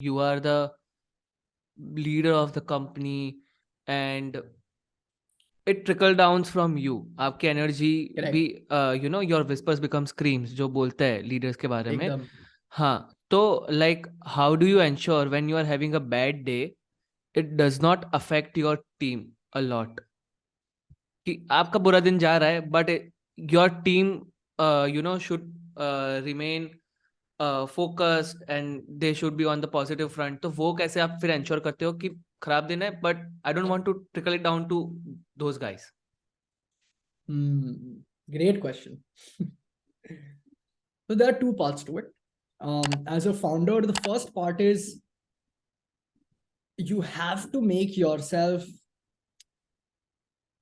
You are the leader of the company, and it trickle downs from you. आपकी energy भी Correct. your whispers become screams जो बोलते हैं leaders के बारे में. एकदम. हाँ, तो like how do you ensure when you are having a bad day it does not affect your team a lot? कि आपका बुरा दिन जा रहा है but your team should remain focused and they should be on the positive front. तो वो कैसे आप फिर ensure करते हो कि खराब दिन है but I don't want to trickle it down to those guys? Great question. So there are two parts to it. As a founder, the first part is you have to make yourself,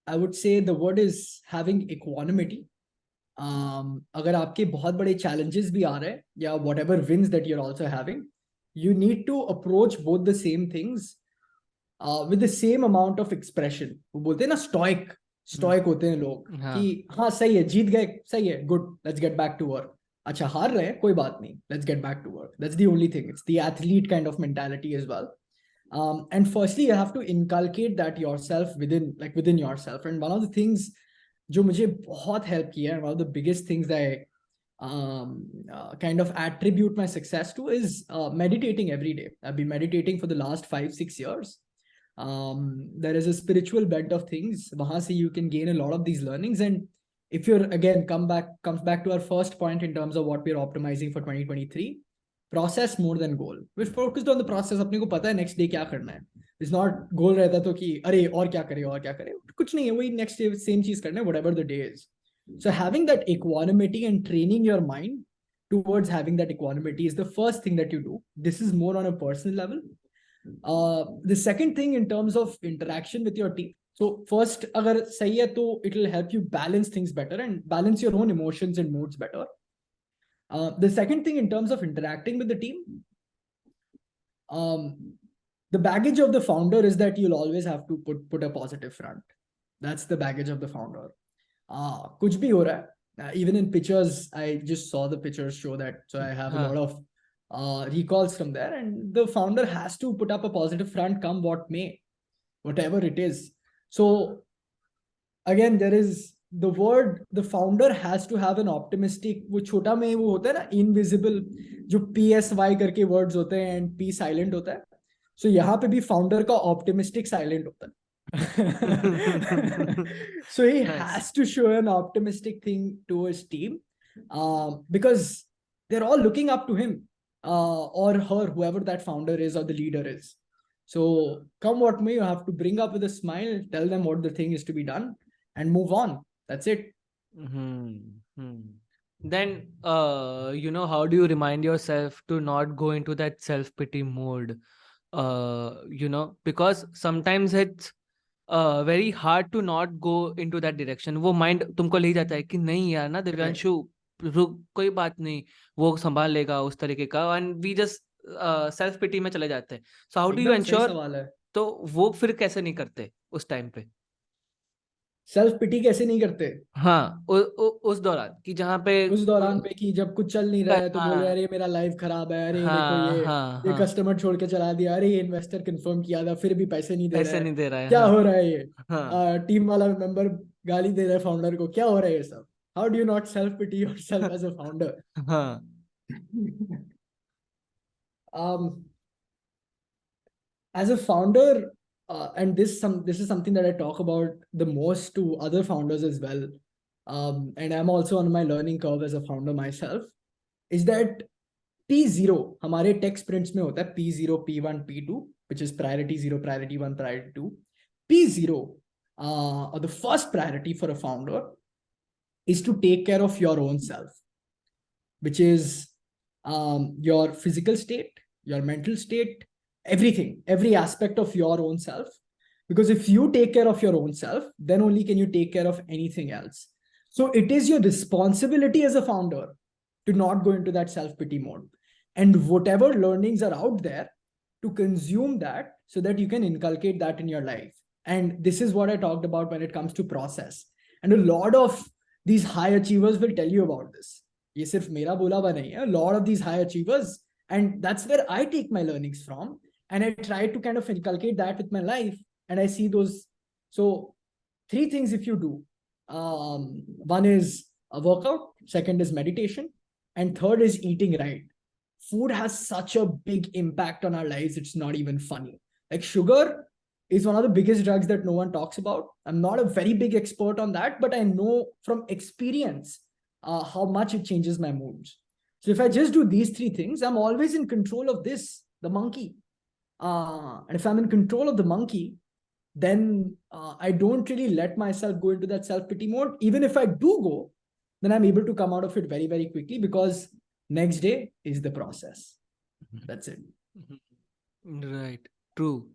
I would say the word is having equanimity. अगर आपके बहुत बड़े challenges भी आ रहे हैं या whatever wins that you're also having, you need to approach both the same things with the same amount of expression. वो बोलते हैं ना stoic होते हैं लोग कि हाँ सही है, जीत गए, सही है, good, let's get back to work. अच्छा हार रहे हैं, कोई बात नहीं, let's get back to work. That's the only thing. It's the athlete kind of mentality as well. And firstly, you have to inculcate that yourself within yourself. And one of the things जो मुझे बहुत help किया, and one of the biggest things that I kind of attribute my success to is meditating every day. I've been meditating for the last 5-6 years. There is a spiritual bent of things. Wahan se you can gain a lot of these learnings. And if you're again comes back to our first point in terms of what we're optimizing for 2023, process more than goal. We're focused on the process. अपने को पता है next day क्या करना है. It's not goal रहता तो कि अरे और क्या करे कुछ नहीं है, वही next day same चीज करना है, whatever the day is. So having that equanimity and training your mind towards having that equanimity is the first thing that you do. This is more on a personal level. The second thing in terms of interaction with your team. So first, अगर सही है तो it will help you balance things better and balance your own emotions and moods better. The second thing in terms of interacting with the team, the baggage of the founder is that you'll always have to put a positive front. That's the baggage of the founder. कुछ भी हो रहा है, even in pictures, I just saw the pictures show that, so I have a lot of recalls from there, and the founder has to put up a positive front come what may, whatever it is. So again, there is the word, the founder has to have an optimistic, वो छोटा में वो होता है ना invisible जो PSY करके words होते हैं and P silent होता है. So यहाँ पे भी founder का optimistic silent होता है. So he has to show an optimistic thing to his team, because they're all looking up to him or her, whoever that founder is or the leader is. So come what may, you have to bring up with a smile, tell them what the thing is to be done and move on. That's it. Then how do you remind yourself to not go into that self-pity mode? Because sometimes it's very hard to not go into that direction. वो mind तुमको ले जाता है कि नहीं यार ना दिव्यांशु, रुक, कोई बात नहीं, वो संभाल लेगा उस तरीके का, and we just self pity में चले जाते हैं. So how do you ensure? तो वो फिर कैसे नहीं करते उस टाइम पे? सेल्फ पिटी कैसे नहीं करते? हाँ, उस दौरान कि जहाँ पे उस दौरान पे कि जब कुछ चल नहीं रहा है तो बोल रहे अरे मेरा लाइफ खराब है, अरे देखो ये कस्टमर छोड़ के चला दिया, अरे ये इन्वेस्टर कंफर्म किया था फिर भी पैसे नहीं दे रहा है, क्या हो रहा है ये? टीम वाला मेंबर गाली दे रहा है फाउंडर को, क्या हो रहा है ये सब? How do you not self pity yourself as a founder? As a founder, and this is something that I talk about the most to other founders as well, and I'm also on my learning curve as a founder myself, is that P0 हमारे tech sprints में होता है P0, P1, P2, which is priority 0, priority 1, priority 2. P0, or the first priority for a founder is to take care of your own self, which is your physical state, your mental state, everything, every aspect of your own self. Because if you take care of your own self, then only can you take care of anything else. So it is your responsibility as a founder to not go into that self-pity mode. And whatever learnings are out there, to consume that so that you can inculcate that in your life. And this is what I talked about when it comes to process. And a lot of these high achievers will tell you about this. ये सिर्फ मेरा बोला हुआ नहीं है. A lot of these high achievers, And that's where I take my learnings from, and I try to kind of inculcate that with my life. And I see those. So 3 things if you do. One is a workout, second is meditation, and third is eating right. Food has such a big impact on our lives, it's not even funny. Like sugar is one of the biggest drugs that no one talks about. I'm not a very big expert on that, but I know from experience how much it changes my moods. So if I just do these 3 things, I'm always in control of this, the monkey. And if I'm in control of the monkey, then I don't really let myself go into that self-pity mode. Even if I do go, then I'm able to come out of it very, very quickly, because next day is the process. That's it. Right. True.